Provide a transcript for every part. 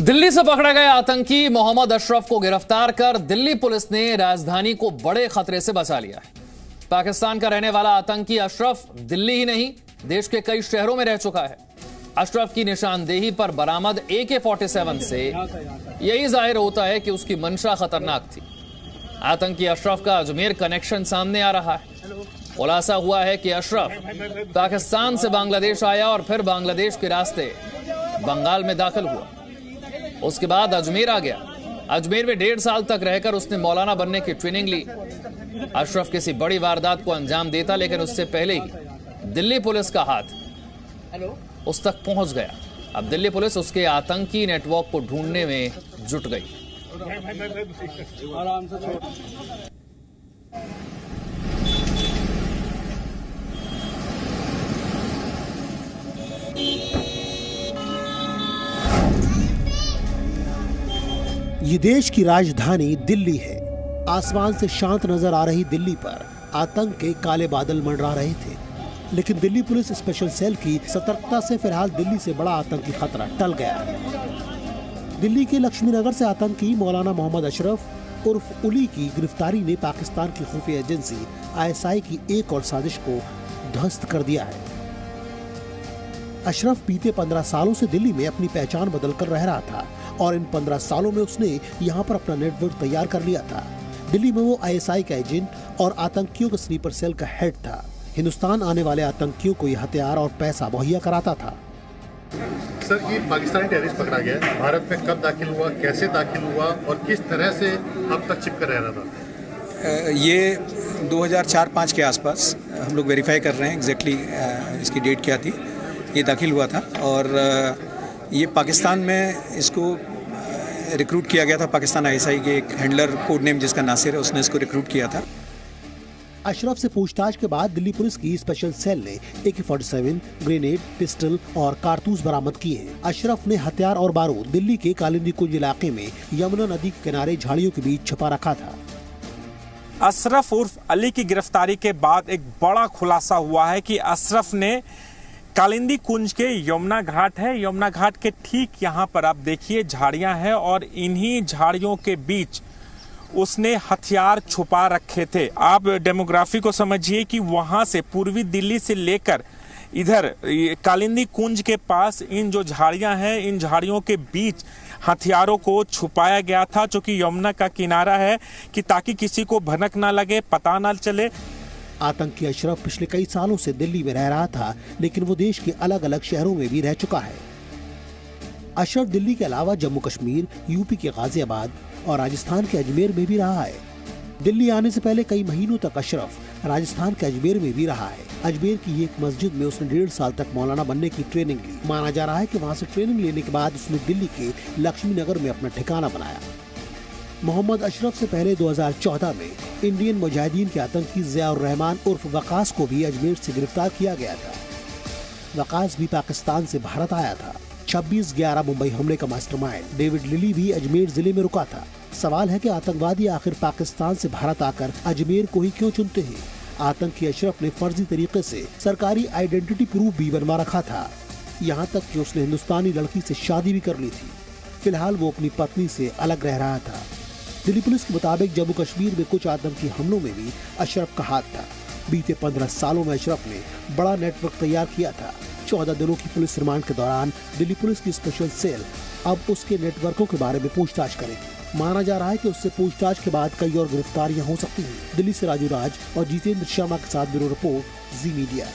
दिल्ली से पकड़ा गया आतंकी मोहम्मद अशरफ को गिरफ्तार कर दिल्ली पुलिस ने राजधानी को बड़े खतरे से बचा लिया है। पाकिस्तान का रहने वाला आतंकी अशरफ दिल्ली ही नहीं, देश के कई शहरों में रह चुका है। अशरफ की निशानदेही पर बरामद AK-47 से यही जाहिर होता है कि उसकी मंशा खतरनाक थी। आतंकी अशरफ का अजमेर कनेक्शन सामने आ रहा है। खुलासा हुआ है कि अशरफ पाकिस्तान से बांग्लादेश आया और फिर बांग्लादेश के रास्ते बंगाल में दाखिल हुआ। उसके बाद अजमेर आ गया। अजमेर में 1.5 साल तक रहकर उसने मौलाना बनने की ट्रेनिंग ली। अशरफ किसी बड़ी वारदात को अंजाम देता, लेकिन उससे पहले ही दिल्ली पुलिस का हाथ उस तक पहुंच गया। अब दिल्ली पुलिस उसके आतंकी नेटवर्क को ढूंढने में जुट गई। ये देश की राजधानी दिल्ली है। आसमान से शांत नजर आ रही दिल्ली पर आतंक के काले बादल मंडरा रहे थे, लेकिन दिल्ली पुलिस स्पेशल सेल की सतर्कता से फिलहाल दिल्ली से बड़ा आतंकी खतरा टल गया है। दिल्ली के लक्ष्मीनगर से आतंकी मौलाना मोहम्मद अशरफ उर्फ उली की गिरफ्तारी ने पाकिस्तान की खुफिया एजेंसी ISI की एक और साजिश को ध्वस्त कर दिया है। अशरफ बीते 15 सालों से दिल्ली में अपनी पहचान बदल कर रह रहा था और इन 15 सालों में उसने यहाँ पर अपना नेटवर्क तैयार कर लिया था। दिल्ली में वो ISI का एजेंट और आतंकियों के स्लीपर सेल का हेड था। हिंदुस्तान आने वाले आतंकियों को ये हथियार और पैसा मुहैया कराता था। सर, ये पाकिस्तानी टेररिस्ट पकड़ा गया है, भारत में कब दाखिल हुआ, कैसे दाखिल हुआ और किस तरह से अब तक चिपकर रह रहा था? ये 2004-05 के आसपास हम लोग वेरीफाई कर रहे हैं एग्जैक्टली इसकी डेट क्या थी। ये दाखिल हुआ था और ये पाकिस्तान में इसको रिक्रूट किया गया था। पाकिस्तान ISI के एक हैंडलर, कोड नेम जिसका नासिर है, उसने इसको रिक्रूट किया था। अशरफ से पूछताछ के बाद दिल्ली पुलिस की स्पेशल सेल ने AK-47, ग्रेनेड, पिस्टल और कारतूस बरामद किए हैं। अशरफ ने हथियार और बारूद दिल्ली के कालिंदी कुंज इलाके में यमुना नदी के किनारे झाड़ियों के बीच छुपा रखा था। अशरफ उर्फ अली की गिरफ्तारी के बाद एक बड़ा खुलासा हुआ है कि अशरफ ने कालिंदी कुंज के यमुना घाट है, यमुना घाट के ठीक यहाँ पर आप देखिए झाड़ियां हैं और इन्हीं झाड़ियों के बीच उसने हथियार छुपा रखे थे। आप डेमोग्राफी को समझिए कि वहां से पूर्वी दिल्ली से लेकर इधर कालिंदी कुंज के पास इन जो झाड़ियां हैं, इन झाड़ियों के बीच हथियारों को छुपाया गया था, जो कि यमुना का किनारा है, कि ताकि किसी को भनक ना लगे, पता ना चले। आतंकी अशरफ पिछले कई सालों से दिल्ली में रह रहा था, लेकिन वो देश के अलग अलग शहरों में भी रह चुका है। अशरफ दिल्ली के अलावा जम्मू कश्मीर, यूपी के गाजियाबाद और राजस्थान के अजमेर में भी रहा है। दिल्ली आने से पहले कई महीनों तक अशरफ राजस्थान के अजमेर में भी रहा है। अजमेर की एक मस्जिद में उसने 1.5 साल तक मौलाना बनने की ट्रेनिंग ली। माना जा रहा है कि वहाँ से ट्रेनिंग लेने के बाद उसने दिल्ली के लक्ष्मीनगर में अपना ठिकाना बनाया। मोहम्मद अशरफ से पहले 2014 में इंडियन मुजाहिदीन के आतंकी ज़ियाउर रहमान उर्फ वकास को भी अजमेर से गिरफ्तार किया गया था। वकास भी पाकिस्तान से भारत आया था। 26/11 मुंबई हमले का मास्टरमाइंड डेविड लिली भी अजमेर जिले में रुका था। सवाल है कि आतंकवादी आखिर पाकिस्तान से भारत आकर अजमेर को ही क्यों चुनते हैं? आतंकी अशरफ ने फर्जी तरीके से सरकारी आइडेंटिटी प्रूफ भी बनवा रखा था, यहाँ तक कि उसने हिंदुस्तानी लड़की से शादी भी कर ली थी। फिलहाल वो अपनी पत्नी से अलग रह रहा था। दिल्ली पुलिस के मुताबिक जम्मू कश्मीर में कुछ आतंकी हमलों में भी अशरफ का हाथ था। बीते 15 सालों में अशरफ ने बड़ा नेटवर्क तैयार किया था। 14 दिनों की पुलिस रिमांड के दौरान दिल्ली पुलिस की स्पेशल सेल अब उसके नेटवर्कों के बारे में पूछताछ करेगी। माना जा रहा है कि उससे पूछताछ के बाद कई और गिरफ्तारियां हो सकती हैं। दिल्ली से राजू राज और जितेंद्र शर्मा के साथ ब्यूरो रिपोर्ट, जी मीडिया।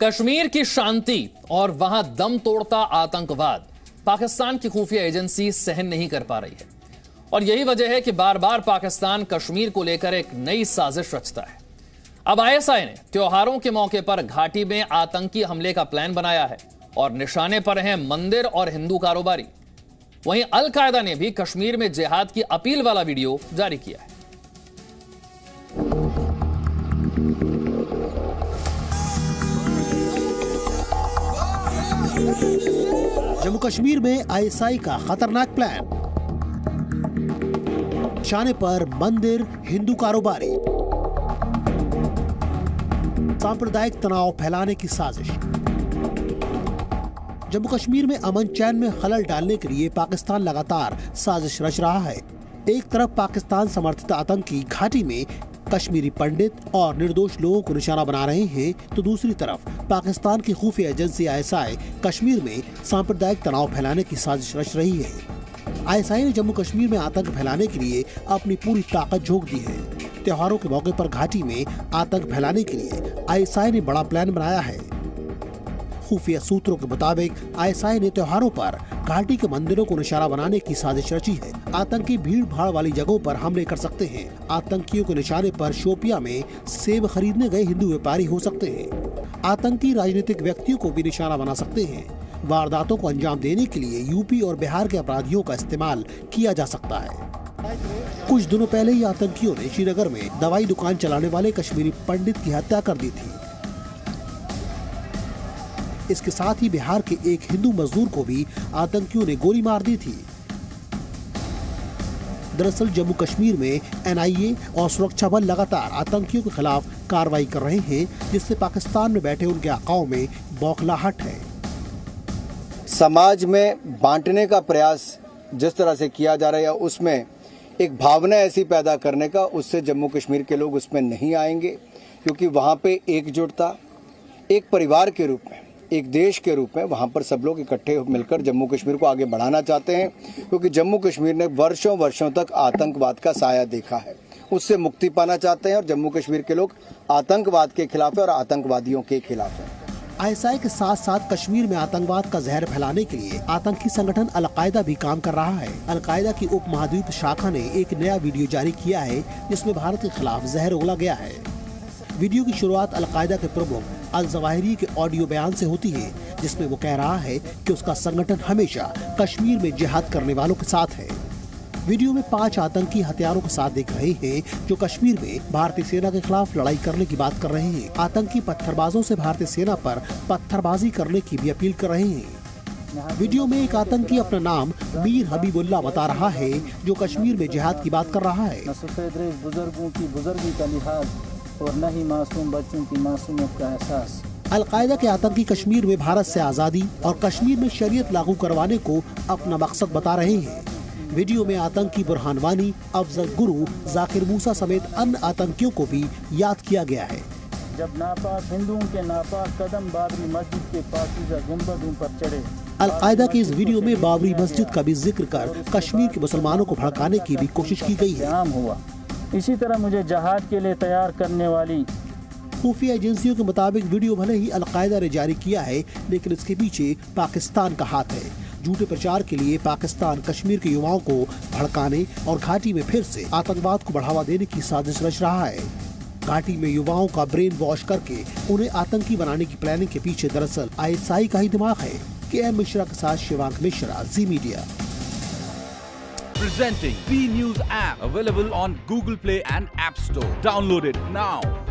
कश्मीर की शांति और वहां दम तोड़ता आतंकवाद पाकिस्तान की खुफिया एजेंसी सहन नहीं कर पा रही है, और यही वजह है कि बार बार पाकिस्तान कश्मीर को लेकर एक नई साजिश रचता है। अब ISI ने त्योहारों के मौके पर घाटी में आतंकी हमले का प्लान बनाया है और निशाने पर हैं मंदिर और हिंदू कारोबारी। वहीं अल कायदा ने भी कश्मीर में जिहाद की अपील वाला वीडियो जारी किया है। जम्मू कश्मीर में ISI का खतरनाक प्लान। निशाने पर मंदिर, हिंदू कारोबारी। सांप्रदायिक तनाव फैलाने की साजिश। जम्मू कश्मीर में अमन चैन में खलल डालने के लिए पाकिस्तान लगातार साजिश रच रहा है। एक तरफ पाकिस्तान समर्थित आतंकी घाटी में कश्मीरी पंडित और निर्दोष लोगों को निशाना बना रहे हैं, तो दूसरी तरफ पाकिस्तान की खुफिया एजेंसी ISI कश्मीर में सांप्रदायिक तनाव फैलाने की साजिश रच रही है। ISI ने जम्मू कश्मीर में आतंक फैलाने के लिए अपनी पूरी ताकत झोंक दी है। त्योहारों के मौके पर घाटी में आतंक फैलाने के लिए ISI ने बड़ा प्लान बनाया है। खुफिया सूत्रों के मुताबिक ISI ने त्योहारों पर घाटी के मंदिरों को निशाना बनाने की साजिश रची है। आतंकी भीड़ भाड़ वाली जगहों पर हमले कर सकते हैं। आतंकियों के निशाने पर शोपिया में सेब खरीदने गए हिंदू व्यापारी हो सकते हैं। आतंकी राजनीतिक व्यक्तियों को भी निशाना बना सकते हैं। वारदातों को अंजाम देने के लिए यूपी और बिहार के अपराधियों का इस्तेमाल किया जा सकता है। कुछ दिनों पहले ही आतंकियों ने श्रीनगर में दवाई दुकान चलाने वाले कश्मीरी पंडित की हत्या कर दी थी। इसके साथ ही बिहार के एक हिंदू मजदूर को भी आतंकियों ने गोली मार दी थी। दरअसल जम्मू कश्मीर में NIA और सुरक्षा बल लगातार आतंकियों के खिलाफ कार्रवाई कर रहे हैं, जिससे पाकिस्तान में बैठे उनके आकाओं में बौखलाहट है। समाज में बांटने का प्रयास जिस तरह से किया जा रहा है, उसमें एक भावना ऐसी पैदा करने का, उससे जम्मू कश्मीर के लोग उसमें नहीं आएंगे, क्योंकि वहाँ पे एकजुटता, एक परिवार के रूप में, एक देश के रूप में वहाँ पर सब लोग इकट्ठे मिलकर जम्मू कश्मीर को आगे बढ़ाना चाहते हैं, क्योंकि जम्मू कश्मीर ने वर्षों तक आतंकवाद का साया देखा है। उससे मुक्ति पाना चाहते हैं और जम्मू कश्मीर के लोग आतंकवाद के खिलाफ है और आतंकवादियों के खिलाफ है। ISI के साथ साथ कश्मीर में आतंकवाद का जहर फैलाने के लिए आतंकी संगठन अल-कायदा भी काम कर रहा है। अल-कायदा की उप महाद्वीप शाखा ने एक नया वीडियो जारी किया है, जिसमें भारत के खिलाफ जहर उगला गया है। वीडियो की शुरुआत अल-कायदा के प्रमुख अल-जवाहिरी के ऑडियो बयान से होती है, जिसमें वो कह रहा है कि उसका संगठन हमेशा कश्मीर में जिहाद करने वालों के साथ है। वीडियो में 5 आतंकी हथियारों के साथ दिख रहे हैं, जो कश्मीर में भारतीय सेना के खिलाफ लड़ाई करने की बात कर रहे हैं। आतंकी पत्थरबाजों से भारतीय सेना पर पत्थरबाजी करने की भी अपील कर रहे हैं। वीडियो में एक आतंकी अपना नाम मीर हबीबुल्लाह बता रहा है, जो कश्मीर में जिहाद की बात कर रहा है। न सफेद रेश बुजुर्गों की बुजुर्गी का लिहाज और न ही मासूम बच्चों की मासूमियत का एहसास। अल-कायदा के आतंकी कश्मीर में भारत से आजादी और कश्मीर में शरीयत लागू करवाने को अपना मकसद बता रहे हैं। वीडियो में आतंकी बुरहान वानी, अफजल गुरु, जाकिर मूसा समेत अन्य आतंकियों को भी याद किया गया है। जब नापाक हिंदुओं के नापाक कदम बाबरी मस्जिद के पाकीज़ा गुंबदों पर चढ़े। अल-कायदा की इस वीडियो में बाबरी मस्जिद का भी जिक्र कर कश्मीर के मुसलमानों को भड़काने की भी कोशिश की गई है। आम हुआ। इसी तरह मुझे जहाद के लिए तैयार करने वाली खुफिया एजेंसियों के मुताबिक वीडियो भले ही अल-कायदा ने जारी किया है, लेकिन इसके पीछे पाकिस्तान का हाथ है। झूठे प्रचार के लिए पाकिस्तान कश्मीर के युवाओं को भड़काने और घाटी में फिर से आतंकवाद को बढ़ावा देने की साजिश रच रहा है। घाटी में युवाओं का ब्रेन वॉश करके उन्हें आतंकी बनाने की प्लानिंग के पीछे दरअसल ISI का ही दिमाग है। KM मिश्रा के साथ शिवांक मिश्रा, जी media. Presenting B News app, available on Google Play and App Store. Download it now.